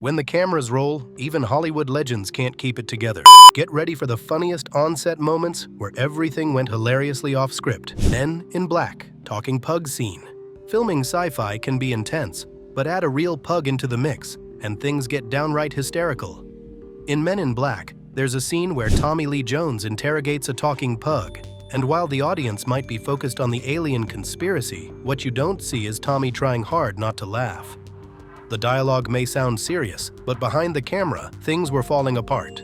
When the cameras roll, even Hollywood legends can't keep it together. Get ready for the funniest on-set moments where everything went hilariously off script. Men in Black, talking pug scene. Filming sci-fi can be intense, but add a real pug into the mix, and things get downright hysterical. In Men in Black, there's a scene where Tommy Lee Jones interrogates a talking pug. And while the audience might be focused on the alien conspiracy, what you don't see is Tommy trying hard not to laugh. The dialogue may sound serious, but behind the camera, things were falling apart.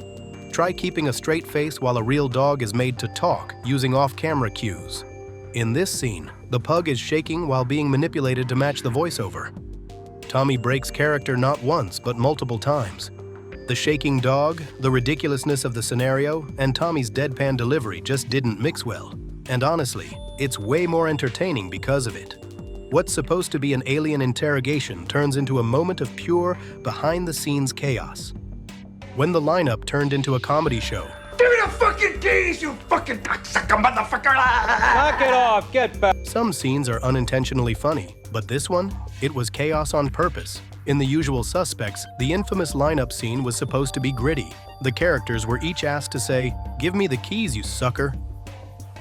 Try keeping a straight face while a real dog is made to talk using off-camera cues. In this scene, the pug is shaking while being manipulated to match the voiceover. Tommy breaks character not once, but multiple times. The shaking dog, the ridiculousness of the scenario, and Tommy's deadpan delivery just didn't mix well. And honestly, it's way more entertaining because of it. What's supposed to be an alien interrogation turns into a moment of pure, behind-the-scenes chaos. When the lineup turned into a comedy show, "Give me the fucking keys, you fucking cocksucker motherfucker!" Knock it off, get back. some scenes are unintentionally funny, but this one, it was chaos on purpose. In The Usual Suspects, the infamous lineup scene was supposed to be gritty. The characters were each asked to say, "Give me the keys, you sucker."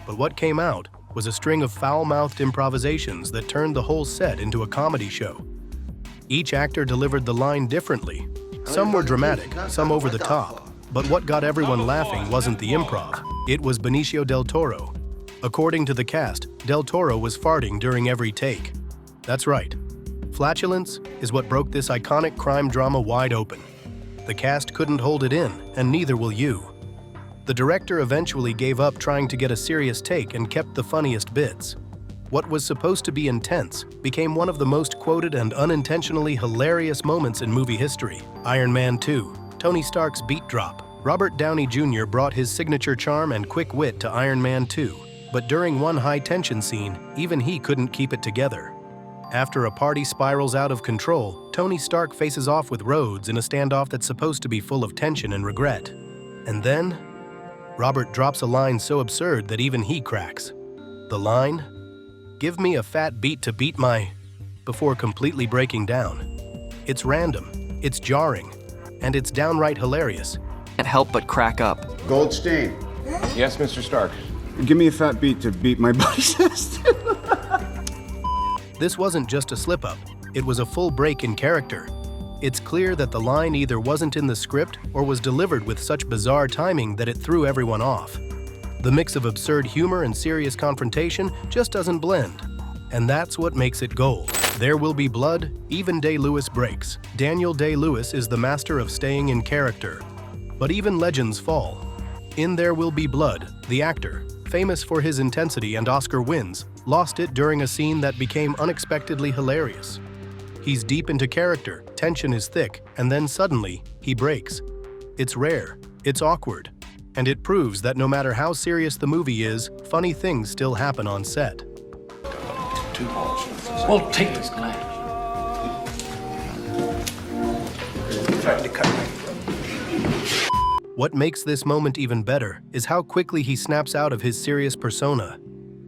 But what came out was a string of foul-mouthed improvisations that turned the whole set into a comedy show. Each actor delivered the line differently. Some were dramatic, some over the top. But what got everyone laughing wasn't the improv, it was Benicio del Toro. According to the cast, del Toro was farting during every take. That's right. Flatulence is what broke this iconic crime drama wide open. The cast couldn't hold it in, and neither will you. The director eventually gave up trying to get a serious take and kept the funniest bits. What was supposed to be intense became one of the most quoted and unintentionally hilarious moments in movie history. Iron Man 2, Tony Stark's beat drop. Robert Downey Jr. brought his signature charm and quick wit to Iron Man 2, but during one high-tension scene, even he couldn't keep it together. After a party spirals out of control, Tony Stark faces off with Rhodes in a standoff that's supposed to be full of tension and regret. And then, Robert drops a line so absurd that even he cracks. The line, "Give me a fat beat to beat my," before completely breaking down. It's random, it's jarring, and it's downright hilarious. Can't help but crack up. Goldstein, Yes, Mr. Stark. give me a fat beat to beat my buddy sister. This wasn't just a slip-up, it was a full break in character. It's clear that the line either wasn't in the script or was delivered with such bizarre timing that it threw everyone off. The mix of absurd humor and serious confrontation just doesn't blend. And that's what makes it gold. There Will Be Blood, even Day-Lewis breaks. Daniel Day-Lewis is the master of staying in character. But even legends fall. In There Will Be Blood, the actor, famous for his intensity and Oscar wins, lost it during a scene that became unexpectedly hilarious. He's deep into character, tension is thick, and then suddenly, he breaks. It's rare, it's awkward, and it proves that no matter how serious the movie is, funny things still happen on set. Well, take this glass. Trying to cut me. What makes this moment even better is how quickly he snaps out of his serious persona.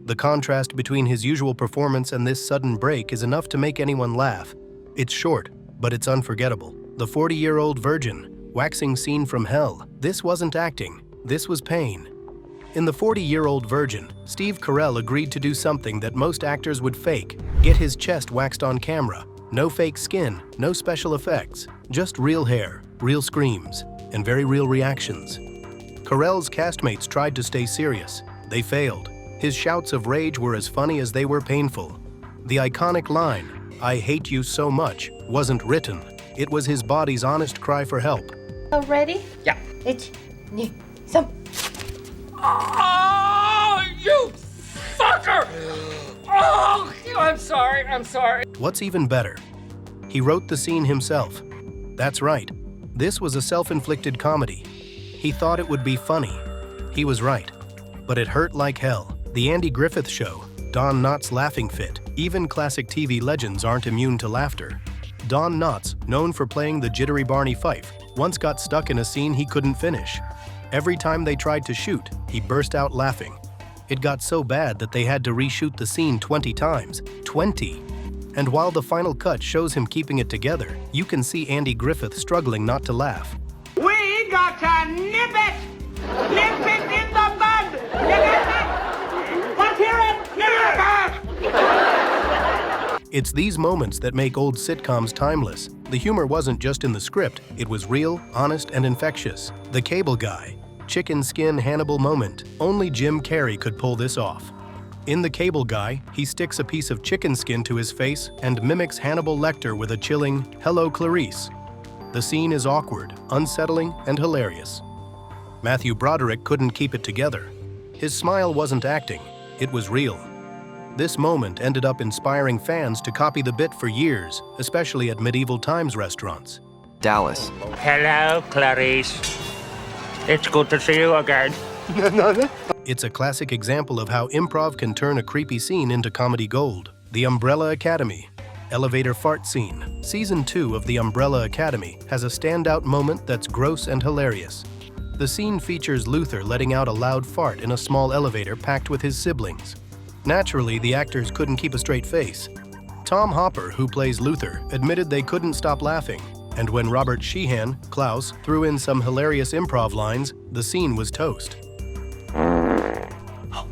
The contrast between his usual performance and this sudden break is enough to make anyone laugh. It's short, but it's unforgettable. The 40-year-old virgin, waxing scene from hell. This wasn't acting, this was pain. In The 40-Year-Old Virgin, Steve Carell agreed to do something that most actors would fake, get his chest waxed on camera. No fake skin, no special effects, just real hair, real screams, and very real reactions. Carell's castmates tried to stay serious. They failed. His shouts of rage were as funny as they were painful. The iconic line, "I hate you so much," wasn't written. It was his body's honest cry for help. Ready? Yeah. 1, 2, 3. Oh, you fucker! Oh, I'm sorry. What's even better? He wrote the scene himself. That's right. This was a self-inflicted comedy. He thought it would be funny. He was right. But it hurt like hell. The Andy Griffith Show, Don Knotts' laughing fit. Even classic TV legends aren't immune to laughter. Don Knotts, known for playing the jittery Barney Fife, once got stuck in a scene he couldn't finish. Every time they tried to shoot, he burst out laughing. It got so bad that they had to reshoot the scene 20 times. 20! And while the final cut shows him keeping it together, you can see Andy Griffith struggling not to laugh. We got to nip it! Nip it in the bud! Nip it! Let's hear it! Nip it! It's these moments that make old sitcoms timeless. The humor wasn't just in the script, it was real, honest, and infectious. The Cable Guy, chicken skin Hannibal moment. Only Jim Carrey could pull this off. In The Cable Guy, he sticks a piece of chicken skin to his face and mimics Hannibal Lecter with a chilling, "Hello, Clarice." The scene is awkward, unsettling, and hilarious. Matthew Broderick couldn't keep it together. His smile wasn't acting, it was real. This moment ended up inspiring fans to copy the bit for years, especially at medieval times restaurants. Dallas. Hello, Clarice. It's good to see you again. It's a classic example of how improv can turn a creepy scene into comedy gold. The Umbrella Academy. Elevator fart scene. Season 2 of The Umbrella Academy has a standout moment that's gross and hilarious. The scene features Luther letting out a loud fart in a small elevator packed with his siblings. Naturally, the actors couldn't keep a straight face. Tom Hopper, who plays Luther, admitted they couldn't stop laughing, and when Robert Sheehan, Klaus, threw in some hilarious improv lines, the scene was toast. Oh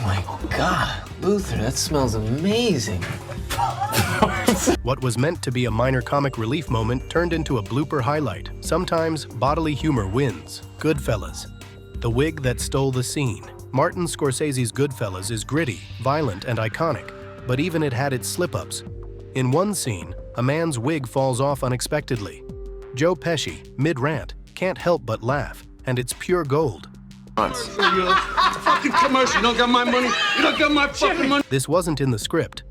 my God, Luther, that smells amazing. What was meant to be a minor comic relief moment turned into a blooper highlight. Sometimes bodily humor wins. Goodfellas. The wig that stole the scene. Martin Scorsese's Goodfellas is gritty, violent, and iconic, but even it had its slip-ups. In one scene, a man's wig falls off unexpectedly. Joe Pesci, mid-rant, can't help but laugh, and it's pure gold. Fucking commercial. You don't got my money. You don't got my fucking money. This wasn't in the script,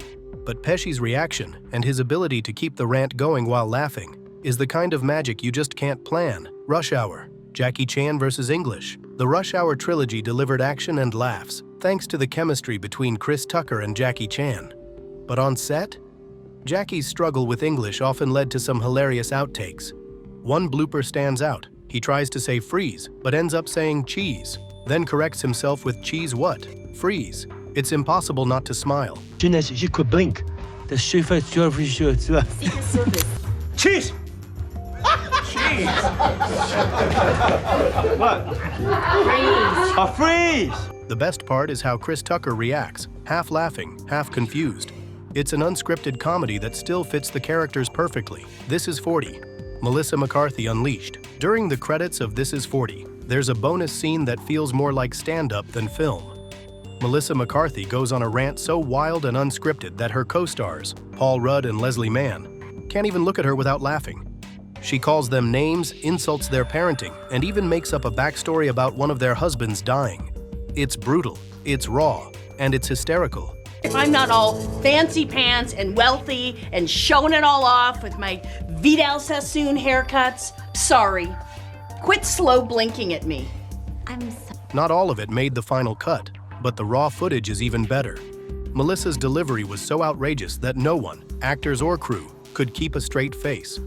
but Pesci's reaction and his ability to keep the rant going while laughing is the kind of magic you just can't plan. Rush Hour. Jackie Chan versus English. The Rush Hour trilogy delivered action and laughs, thanks to the chemistry between Chris Tucker and Jackie Chan. But on set, Jackie's struggle with English often led to some hilarious outtakes. One blooper stands out. He tries to say freeze, but ends up saying cheese, then corrects himself with cheese what? Freeze. It's impossible not to smile. Jeunesse, j'ai que blink. The chauffeur, tu vois. Cheese! A freeze! The best part is how Chris Tucker reacts, half laughing, half confused. It's an unscripted comedy that still fits the characters perfectly. This is 40. Melissa McCarthy Unleashed. During the credits of This is 40, there's a bonus scene that feels more like stand-up than film. Melissa McCarthy goes on a rant so wild and unscripted that her co-stars, Paul Rudd and Leslie Mann, can't even look at her without laughing. She calls them names, insults their parenting, and even makes up a backstory about one of their husbands dying. It's brutal, it's raw, and it's hysterical. I'm not all fancy pants and wealthy and showing it all off with my Vidal Sassoon haircuts. Sorry. Quit slow blinking at me. Not all of it made the final cut, but the raw footage is even better. Melissa's delivery was so outrageous that no one, actors or crew, could keep a straight face.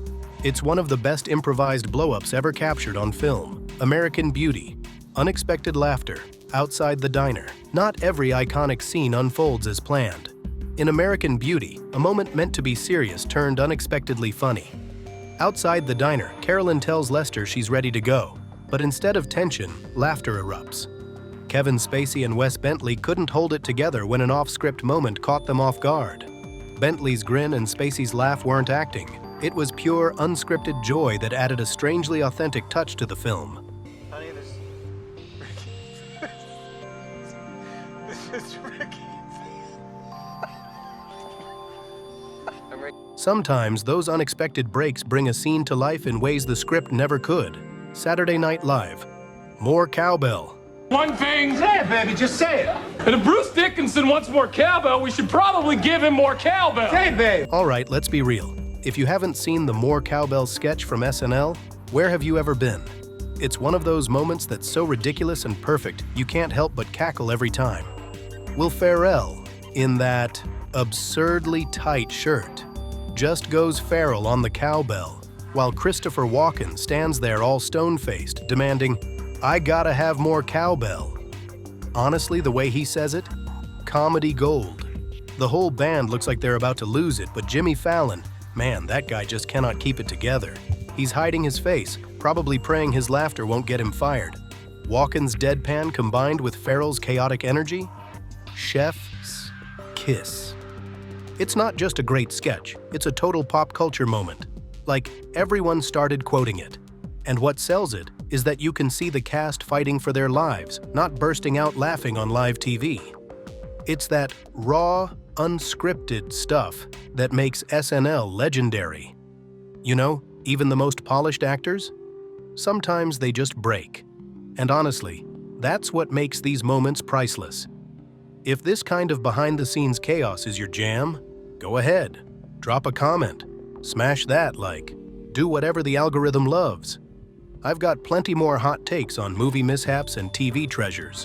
It's one of the best improvised blow-ups ever captured on film. American Beauty. Unexpected laughter. Outside the diner. Not every iconic scene unfolds as planned. In American Beauty, a moment meant to be serious turned unexpectedly funny. Outside the diner, Carolyn tells Lester she's ready to go, but instead of tension, laughter erupts. Kevin Spacey and Wes Bentley couldn't hold it together when an off-script moment caught them off guard. Bentley's grin and Spacey's laugh weren't acting. It was pure, unscripted joy that added a strangely authentic touch to the film. Honey, this is Ricky. Sometimes those unexpected breaks bring a scene to life in ways the script never could. Saturday Night Live. More cowbell. One thing. Say it, baby, just say it. And if Bruce Dickinson wants more cowbell, we should probably give him more cowbell. Say it, babe. All right, let's be real. If you haven't seen the More Cowbell sketch from SNL, where have you ever been? It's one of those moments that's so ridiculous and perfect, you can't help but cackle every time. Will Ferrell, in that absurdly tight shirt, just goes feral on the cowbell, while Christopher Walken stands there all stone-faced, demanding, "I gotta have more cowbell." Honestly, the way he says it, comedy gold. The whole band looks like they're about to lose it, but Jimmy Fallon, man, that guy just cannot keep it together. He's hiding his face, probably praying his laughter won't get him fired. Walken's deadpan combined with Farrell's chaotic energy? Chef's kiss. It's not just a great sketch, it's a total pop culture moment. Like, everyone started quoting it. And what sells it is that you can see the cast fighting for their lives, not bursting out laughing on live TV. It's that raw, unscripted stuff that makes SNL legendary. You know, even the most polished actors? Sometimes they just break. And honestly, that's what makes these moments priceless. If this kind of behind-the-scenes chaos is your jam, go ahead, drop a comment, smash that like, do whatever the algorithm loves. I've got plenty more hot takes on movie mishaps and TV treasures.